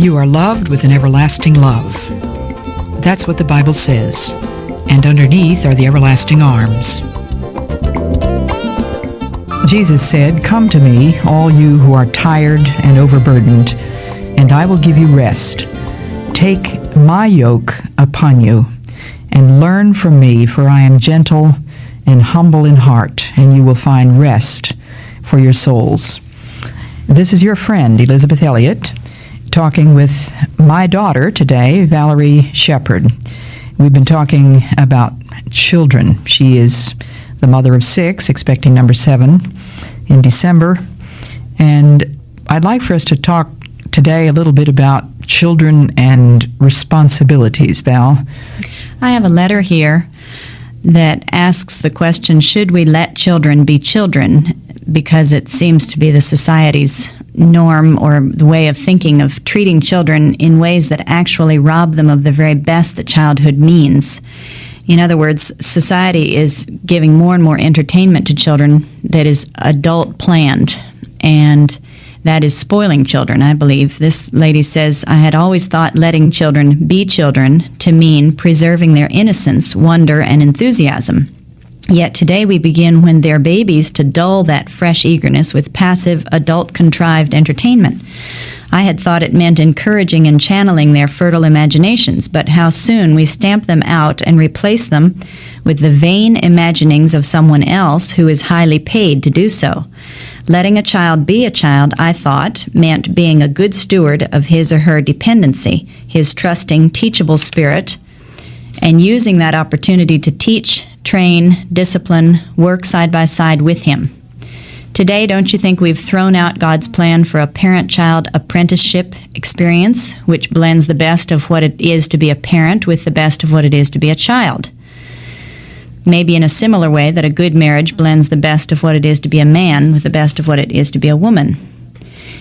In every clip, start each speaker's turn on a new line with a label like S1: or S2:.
S1: You are loved with an everlasting love. That's what the Bible says. And underneath are the everlasting arms. Jesus said, "Come to me, all you who are tired and overburdened, and I will give you rest. Take my yoke upon you, and learn from me, for I am gentle and humble in heart, and you will find rest for your souls." This is your friend, Elisabeth Elliott, talking with my daughter today, Valerie Shepard. We've been talking about children. She is the mother of 6, expecting number 7 in December. And I'd like for us to talk today a little bit about children and responsibilities, Val.
S2: I have a letter here that asks the question, should we let children be children? Because it seems to be the society's norm or the way of thinking of treating children in ways that actually rob them of the very best that childhood means. In other words, society is giving more and more entertainment to children that is adult planned, and that is spoiling children, I believe. This lady says, "I had always thought letting children be children to mean preserving their innocence, wonder, and enthusiasm. Yet today we begin when they're babies to dull that fresh eagerness with passive, adult-contrived entertainment. I had thought it meant encouraging and channeling their fertile imaginations, but how soon we stamp them out and replace them with the vain imaginings of someone else who is highly paid to do so. Letting a child be a child, I thought, meant being a good steward of his or her dependency, his trusting, teachable spirit, and using that opportunity to teach, train, discipline, work side by side with him. Today, don't you think we've thrown out God's plan for a parent-child apprenticeship experience, which blends the best of what it is to be a parent with the best of what it is to be a child? Maybe in a similar way that a good marriage blends the best of what it is to be a man with the best of what it is to be a woman.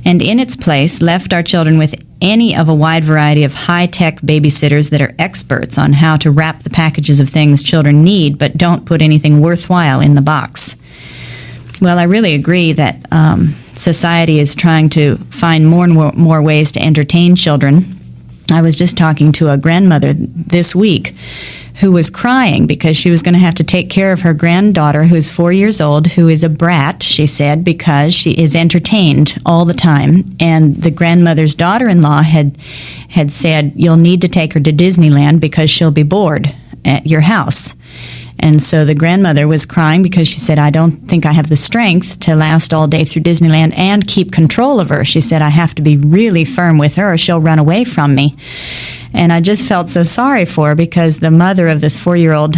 S2: And in its place, left our children with any of a wide variety of high-tech babysitters that are experts on how to wrap the packages of things children need, but don't put anything worthwhile in the box." Well, I really agree that society is trying to find more and more ways to entertain children. I was just talking to a grandmother this week who was crying because she was going to have to take care of her granddaughter, who's 4 years old, who is a brat, she said, because she is entertained all the time. And the grandmother's daughter-in-law had said, "You'll need to take her to Disneyland because she'll be bored at your house." And so the grandmother was crying because she said, "I don't think I have the strength to last all day through Disneyland and keep control of her." She said, "I have to be really firm with her or she'll run away from me." And I just felt so sorry for her because the mother of this 4-year-old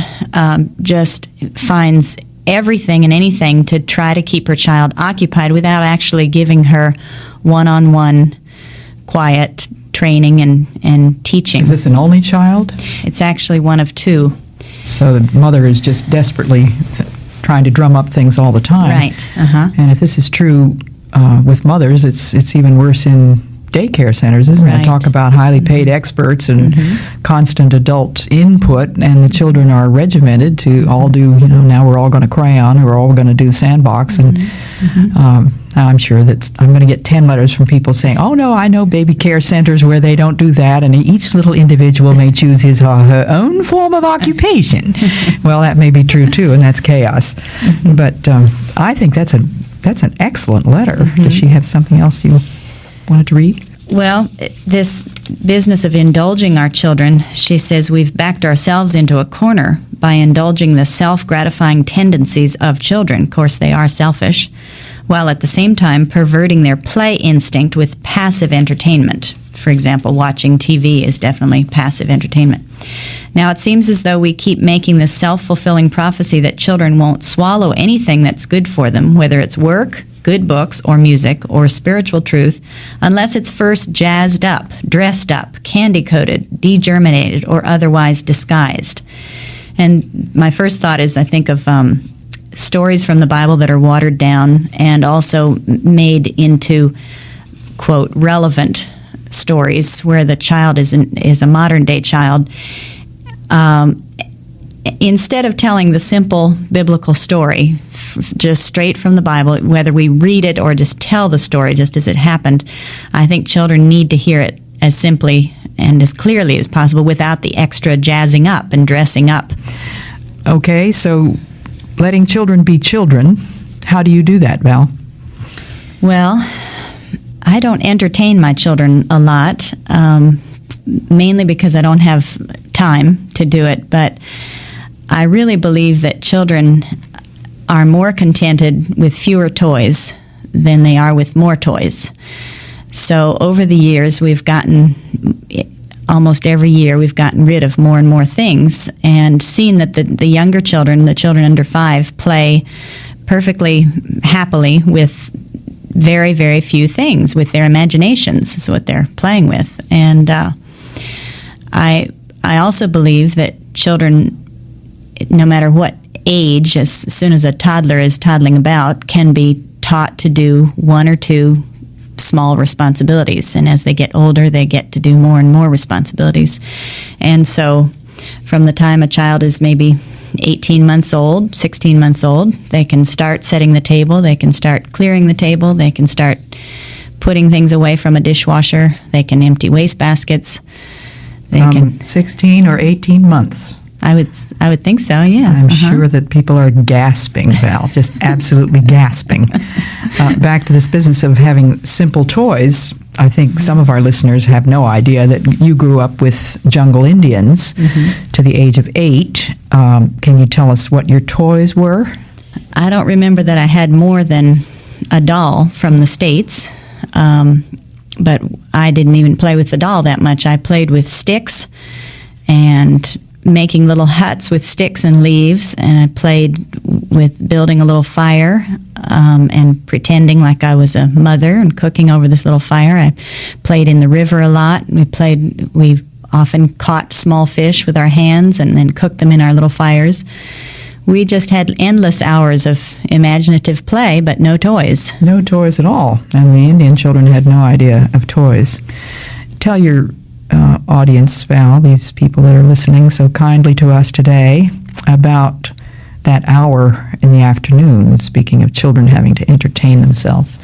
S2: just finds everything and anything to try to keep her child occupied without actually giving her one-on-one quiet training and teaching.
S1: Is this an only child?
S2: It's actually one of 2.
S1: So the mother is just desperately trying to drum up things all the time.
S2: Right. Uh-huh.
S1: And if this is true with mothers, it's even worse in daycare centers, isn't
S2: Right.
S1: it? Talk about highly paid experts and constant adult input, and the children are regimented to all do, now we're all going to crayon, or we're all going to do sandbox. And I'm sure that I'm going to get 10 letters from people saying, "Oh, no, I know baby care centers where they don't do that, and each little individual may choose his or her own form of occupation." Well, that may be true, too, and that's chaos. But I think that's an excellent letter. Does she have something else you wanted to read?
S2: Well, this business of indulging our children, she says we've backed ourselves into a corner by indulging the self-gratifying tendencies of children. Of course, they are selfish, while at the same time perverting their play instinct with passive entertainment. For example, watching TV is definitely passive entertainment. Now, it seems as though we keep making this self-fulfilling prophecy that children won't swallow anything that's good for them, whether it's work, good books, or music, or spiritual truth, unless it's first jazzed up, dressed up, candy-coated, degerminated, or otherwise disguised. And my first thought is I think of stories from the Bible that are watered down and also made into, quote, relevant stories where the child is a modern-day child. Instead of telling the simple biblical story, just straight from the Bible, whether we read it or just tell the story just as it happened, I think children need to hear it as simply and as clearly as possible without the extra jazzing up and dressing up.
S1: Okay, so letting children be children, how do you do that, Val?
S2: Well, I don't entertain my children a lot, mainly because I don't have time to do it, but I really believe that children are more contented with fewer toys than they are with more toys. So over the years, almost every year, we've gotten rid of more and more things, and seen that the younger children, the children under 5, play perfectly happily with very, very few things. With their imaginations is what they're playing with. And I also believe that children, no matter what age, as soon as a toddler is toddling about, can be taught to do one or two small responsibilities, and as they get older, they get to do more and more responsibilities. And so from the time a child is maybe 18 months old, 16 months old, they can start setting the table, they can start clearing the table, they can start putting things away from a dishwasher, they can empty waste baskets. They can
S1: 16 or 18 months.
S2: I would think so, yeah.
S1: I'm sure that people are gasping, Val, just absolutely gasping. Back to this business of having simple toys, I think some of our listeners have no idea that you grew up with jungle Indians to the age of 8. Can you tell us what your toys were?
S2: I don't remember that I had more than a doll from the States, but I didn't even play with the doll that much. I played with sticks and making little huts with sticks and leaves, and I played with building a little fire and pretending like I was a mother and cooking over this little fire. I played in the river a lot. We often caught small fish with our hands and then cooked them in our little fires. We just had endless hours of imaginative play, but no toys.
S1: No toys at all, and the Indian children had no idea of toys. Tell your audience, Val, these people that are listening so kindly to us today, about that hour in the afternoon, speaking of children having to entertain themselves.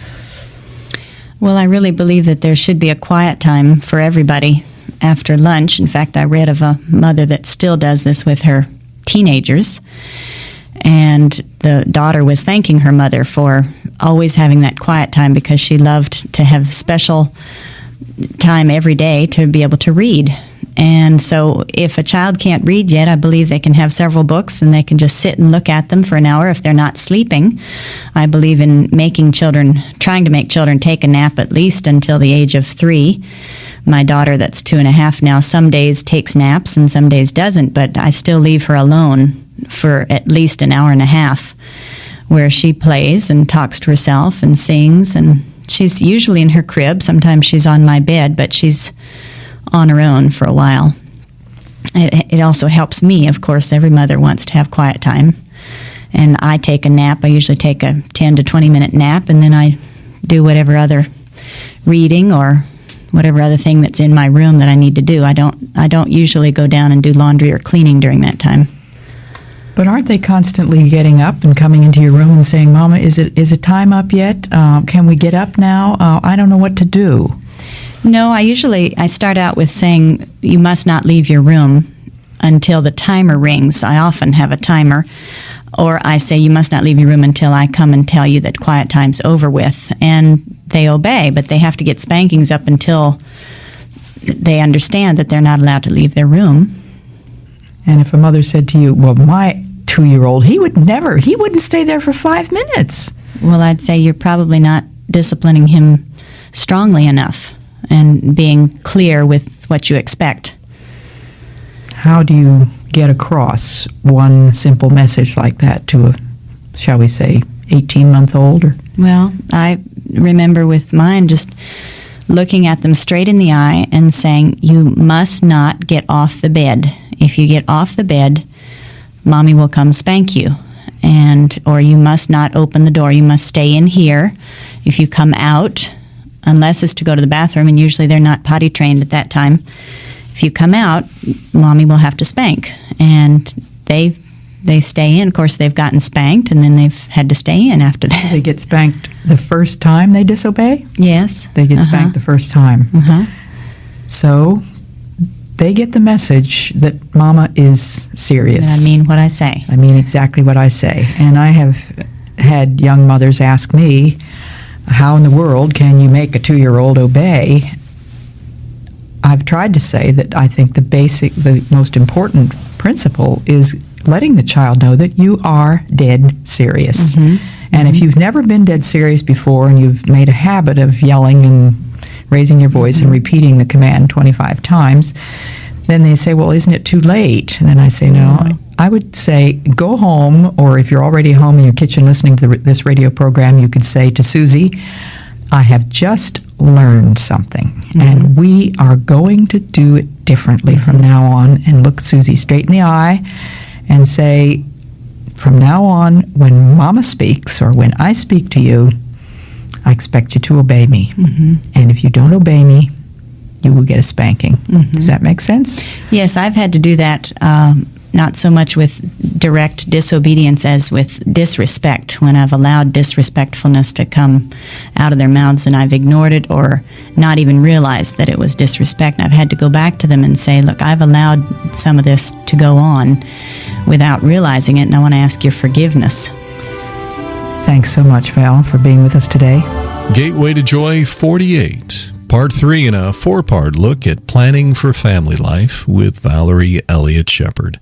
S2: Well, I really believe that there should be a quiet time for everybody after lunch. In fact, I read of a mother that still does this with her teenagers, and the daughter was thanking her mother for always having that quiet time because she loved to have special time every day to be able to read. And so if a child can't read yet, I believe they can have several books and they can just sit and look at them for an hour if they're not sleeping. I believe in trying to make children take a nap at least until the age of 3. My daughter, that's 2.5 now, some days takes naps and some days doesn't, but I still leave her alone for at least an hour and a half where she plays and talks to herself and sings, and she's usually in her crib. Sometimes she's on my bed, but she's on her own for a while. It also helps me, of course. Every mother wants to have quiet time. And I take a nap. I usually take a 10 to 20-minute nap, and then I do whatever other reading or whatever other thing that's in my room that I need to do. I don't usually go down and do laundry or cleaning during that time.
S1: But aren't they constantly getting up and coming into your room and saying, "Mama, is it time up yet? Can we get up now? I don't know what to do."
S2: No, I start out with saying, "You must not leave your room until the timer rings." I often have a timer. Or I say, "You must not leave your room until I come and tell you that quiet time's over with." And they obey, but they have to get spankings up until they understand that they're not allowed to leave their room.
S1: And if a mother said to you, "Well, my 2-year-old, he wouldn't stay there for 5 minutes."
S2: Well, I'd say you're probably not disciplining him strongly enough and being clear with what you expect.
S1: How do you get across one simple message like that to a, shall we say, 18-month-old?
S2: Well, I remember with mine just looking at them straight in the eye and saying, "You must not get off the bed. If you get off the bed, Mommy will come spank you. Or you must not open the door. You must stay in here. If you come out, unless it's to go to the bathroom, and usually they're not potty trained at that time, if you come out, Mommy will have to spank." And they stay in. Of course, they've gotten spanked, and then they've had to stay in after that.
S1: They get spanked the first time they disobey?
S2: Yes.
S1: They get spanked the first time. So they get the message that Mama is serious.
S2: And I mean what I say.
S1: I mean exactly what I say. And I have had young mothers ask me, how in the world can you make a 2-year-old obey? I've tried to say that I think the most important principle is letting the child know that you are dead serious. And if you've never been dead serious before and you've made a habit of yelling and raising your voice and repeating the command 25 times, then they say, well, isn't it too late? And then I say, no. I would say go home, or if you're already home in your kitchen listening to this radio program, you could say to Susie, I have just learned something, and we are going to do it differently from now on, and look Susie straight in the eye and say, from now on, when Mama speaks or when I speak to you, I expect you to obey me. And if you don't obey me, you will get a spanking. Does that make sense?
S2: Yes, I've had to do that, not so much with direct disobedience as with disrespect, when I've allowed disrespectfulness to come out of their mouths and I've ignored it or not even realized that it was disrespect. I've had to go back to them and say, look, I've allowed some of this to go on without realizing it, and I want to ask your forgiveness.
S1: Thanks so much, Val, for being with us today.
S3: Gateway to Joy 48, Part 3 in a 4-part look at planning for family life with Valerie Elliott Shepard.